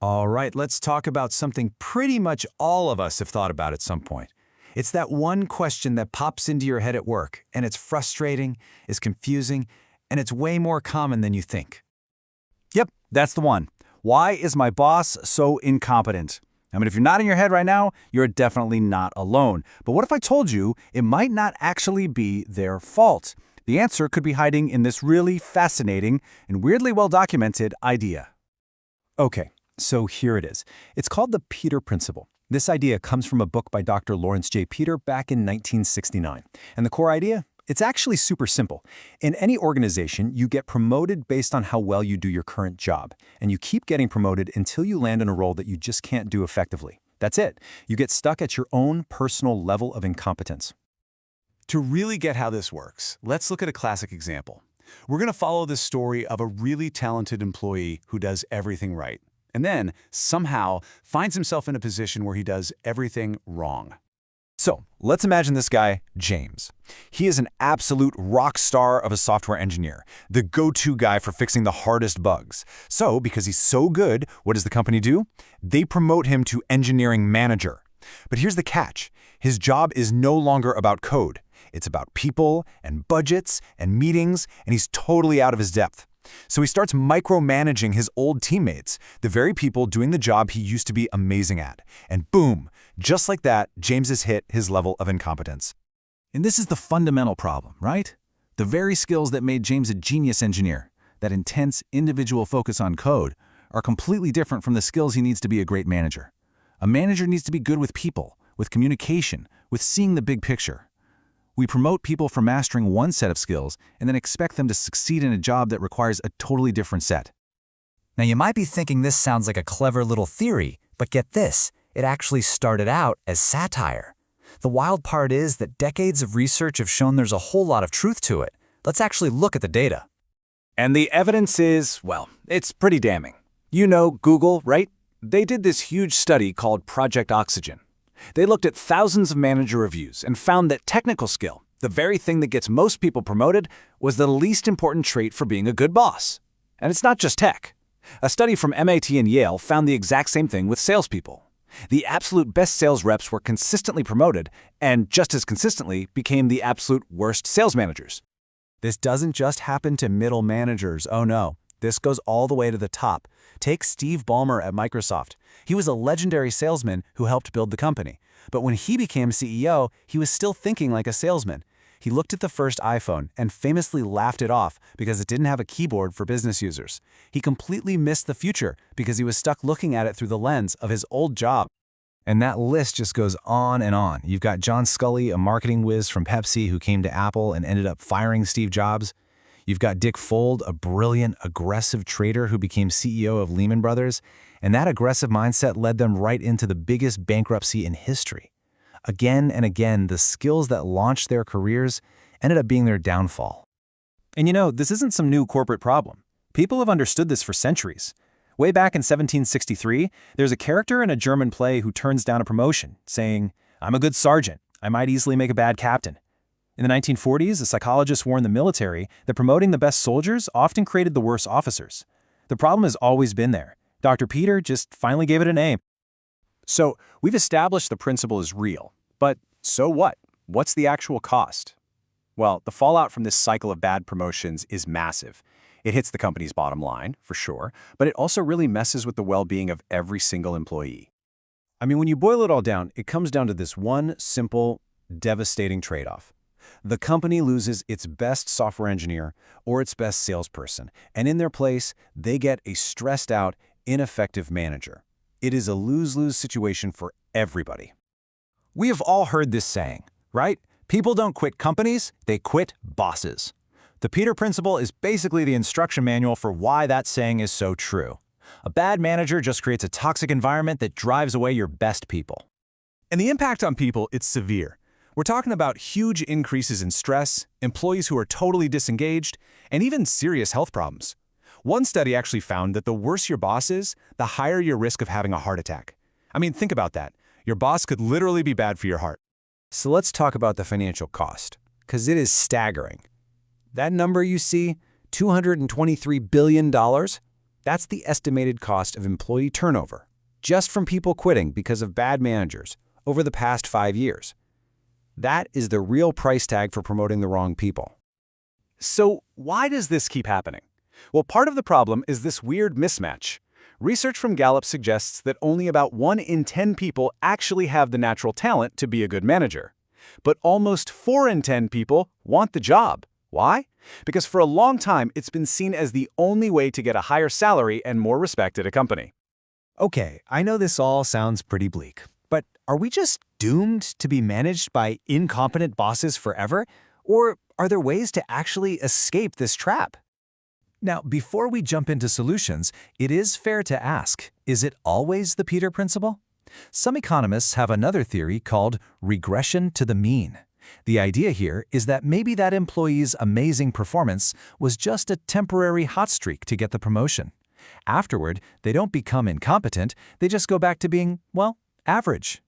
All right, let's talk about something pretty much all of us have thought about at some point. It's that one question that pops into your head at work, and it's frustrating, it's confusing, and it's way more common than you think. Yep, that's the one. Why is my boss so incompetent? I mean, if you're nodding your head right now, you're definitely not alone. But what if I told you it might not actually be their fault? The answer could be hiding in this really fascinating and weirdly well-documented idea. Okay, so here it is. It's called the Peter Principle. This idea comes from a book by Dr. Lawrence J. Peter back in 1969. And the core idea? It's actually super simple. In any organization, you get promoted based on how well you do your current job, and you keep getting promoted until you land in a role that you just can't do effectively. That's it. You get stuck at your own personal level of incompetence. To really get how this works, let's look at a classic example. We're going to follow the story of a really talented employee who does everything right, and then somehow finds himself in a position where he does everything wrong. So, let's imagine this guy, James. He is an absolute rock star of a software engineer, the go-to guy for fixing the hardest bugs. So, because he's so good, what does the company do? They promote him to engineering manager. But here's the catch. His job is no longer about code. It's about people and budgets and meetings, and he's totally out of his depth. So he starts micromanaging his old teammates, the very people doing the job he used to be amazing at. And boom, just like that, James has hit his level of incompetence. And this is the fundamental problem, right? The very skills that made James a genius engineer, that intense individual focus on code, are completely different from the skills he needs to be a great manager. A manager needs to be good with people, with communication, with seeing the big picture. We promote people for mastering one set of skills and then expect them to succeed in a job that requires a totally different set. Now you might be thinking this sounds like a clever little theory, but get this, it actually started out as satire. The wild part is that decades of research have shown there's a whole lot of truth to it. Let's actually look at the data. And the evidence is, well, it's pretty damning. You know Google, right? They did this huge study called Project Oxygen. They looked at thousands of manager reviews and found that technical skill, the very thing that gets most people promoted, was the least important trait for being a good boss. And it's not just tech. A study from MIT and Yale found the exact same thing with salespeople. The absolute best sales reps were consistently promoted and just as consistently became the absolute worst sales managers. This doesn't just happen to middle managers, oh no. This goes all the way to the top. Take Steve Ballmer at Microsoft. He was a legendary salesman who helped build the company. But when he became CEO, he was still thinking like a salesman. He looked at the first iPhone and famously laughed it off because it didn't have a keyboard for business users. He completely missed the future because he was stuck looking at it through the lens of his old job. And that list just goes on and on. You've got John Scully, a marketing whiz from Pepsi who came to Apple and ended up firing Steve Jobs. You've got Dick Fold, a brilliant, aggressive trader who became CEO of Lehman Brothers, and that aggressive mindset led them right into the biggest bankruptcy in history. Again and again, the skills that launched their careers ended up being their downfall. And you know, this isn't some new corporate problem. People have understood this for centuries. Way back in 1763, there's a character in a German play who turns down a promotion, saying, "I'm a good sergeant. I might easily make a bad captain." In the 1940s, a psychologist warned the military that promoting the best soldiers often created the worst officers. The problem has always been there. Dr. Peter just finally gave it a name. So, we've established the principle is real, but so what? What's the actual cost? Well, the fallout from this cycle of bad promotions is massive. It hits the company's bottom line, for sure, but it also really messes with the well-being of every single employee. I mean, when you boil it all down, it comes down to this one simple, devastating trade-off. The company loses its best software engineer or its best salesperson, and in their place, they get a stressed-out, ineffective manager. It is a lose-lose situation for everybody. We have all heard this saying, right? People don't quit companies, they quit bosses. The Peter Principle is basically the instruction manual for why that saying is so true. A bad manager just creates a toxic environment that drives away your best people. And the impact on people, it's severe. We're talking about huge increases in stress, employees who are totally disengaged, and even serious health problems. One study actually found that the worse your boss is, the higher your risk of having a heart attack. I mean, think about that. Your boss could literally be bad for your heart. So let's talk about the financial cost, because it is staggering. That number you see, $223 billion, That's the estimated cost of employee turnover, just from people quitting because of bad managers over the past 5 years. That is the real price tag for promoting the wrong people. So why does this keep happening? Well, part of the problem is this weird mismatch. Research from Gallup suggests that only about 1 in 10 people actually have the natural talent to be a good manager. But almost 4 in 10 people want the job. Why? Because for a long time, it's been seen as the only way to get a higher salary and more respect at a company. Okay, I know this all sounds pretty bleak, but are we just doomed to be managed by incompetent bosses forever? Or are there ways to actually escape this trap? Now, before we jump into solutions, it is fair to ask, is it always the Peter principle? Some economists have another theory called regression to the mean. The idea here is that maybe that employee's amazing performance was just a temporary hot streak to get the promotion. Afterward, they don't become incompetent, they just go back to being, well, average.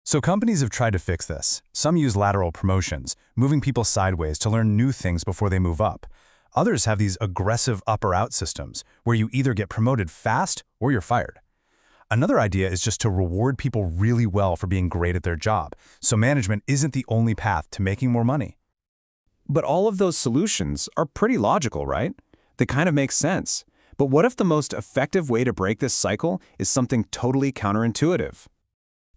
So companies have tried to fix this. Some use lateral promotions, moving people sideways to learn new things before they move up. Others have these aggressive up or out systems, where you either get promoted fast or you're fired. Another idea is just to reward people really well for being great at their job, so management isn't the only path to making more money. But all of those solutions are pretty logical, right? They kind of make sense. But what if the most effective way to break this cycle is something totally counterintuitive?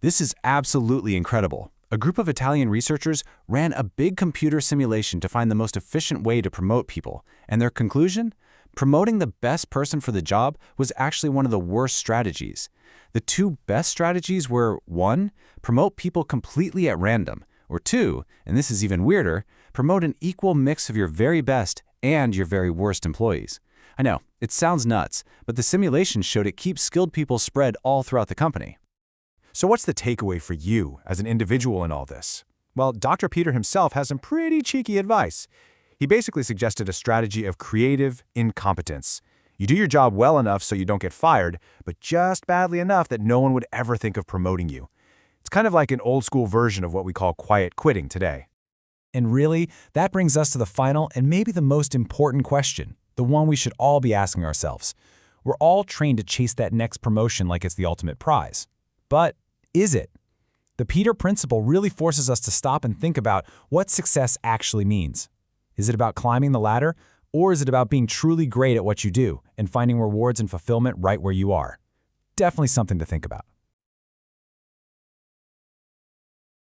This is absolutely incredible. A group of Italian researchers ran a big computer simulation to find the most efficient way to promote people, and their conclusion? Promoting the best person for the job was actually one of the worst strategies. The 2 best strategies were 1. Promote people completely at random, or 2, and this is even weirder, promote an equal mix of your very best and your very worst employees. I know, it sounds nuts, but the simulation showed it keeps skilled people spread all throughout the company. So what's the takeaway for you as an individual in all this? Well, Dr. Peter himself has some pretty cheeky advice. He basically suggested a strategy of creative incompetence. You do your job well enough so you don't get fired, but just badly enough that no one would ever think of promoting you. It's kind of like an old-school version of what we call quiet quitting today. And really, that brings us to the final and maybe the most important question, the one we should all be asking ourselves. We're all trained to chase that next promotion like it's the ultimate prize. But is it? The Peter principle really forces us to stop and think about what success actually means. Is it about climbing the ladder, or is it about being truly great at what you do and finding rewards and fulfillment right where you are? Definitely something to think about.